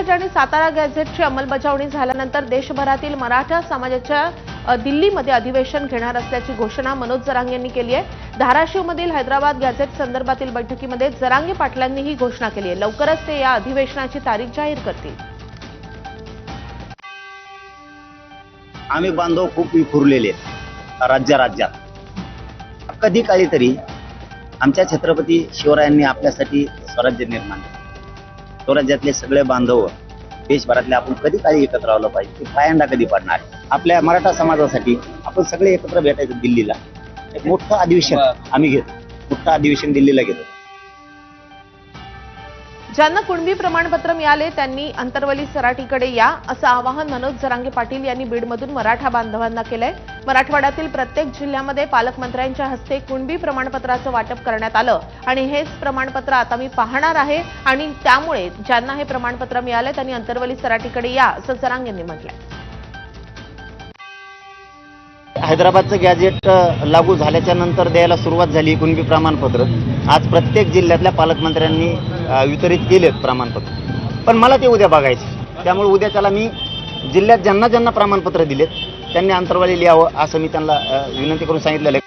Gadget आणि सातारा गॅझेटची अंमलबजावणी झाल्यानंतर देशभरातील मराठा समाजाच्या दिल्लीमध्ये अधिवेशन घेणार असल्याची घोषणा मनोज जरांगे यांनी केली आहे। धाराशिवमधील हैदराबाद गॅझेट संदर्भातील बैठकीमध्ये जरांगे पाटलांनी ही घोषणा केली आहे। लवकरच ते या अधिवेशनाची तारीख जाहीर करतील। आम्ही बांधव खूप विखुरलेले राज्यात कधी काळी तरी आमच्या छत्रपती शिवरायांनी आपल्यासाठी स्वराज्य निर्माण केले। स्वराज्यातले सगळे बांधव देशभरातले आपण कधी काळी एकत्र आलो पाहिजे, ते पायंडा कधी पडणार। आपल्या मराठा समाजासाठी आपण सगळे एकत्र भेटायचं दिल्लीला। एक मोठं अधिवेशन आम्ही घेतो, मोठं अधिवेशन दिल्लीला घेतो। ज्यांना कुणबी प्रमाणपत्र मिळाले त्यांनी अंतरवली सराटीकडे या असं आवाहन मनोज जरांगे पाटील यांनी बीडमधून मराठा बांधवांना केलंय। मराठवाड्यातील प्रत्येक जिल्ह्यामध्ये पालकमंत्र्यांच्या हस्ते कुणबी प्रमाणपत्राचं वाटप करण्यात आलं आणि हेच प्रमाणपत्र आता मी पाहणार आहे आणि त्यामुळे ज्यांना हे प्रमाणपत्र मिळाले त्यांनी अंतरवली सराटीकडे या असं जरांगे यांनी म्हटलंय। हैदराबादचं गॅजेट लागू झाल्याच्या नंतर द्यायला सुरुवात झाली कुणबी प्रमाणपत्र। आज प्रत्येक जिल्ह्यातल्या पालकमंत्र्यांनी वितरित केलेत प्रमाणपत्र, पण मला ते उद्या बघायचे। त्यामुळे उद्या त्याला मी जिल्ह्यात ज्यांना ज्यांना प्रमाणपत्र दिलेत त्यांनी अंतरवाली लिहावं असं मी त्यांना विनंती करून सांगितलेलं आहे।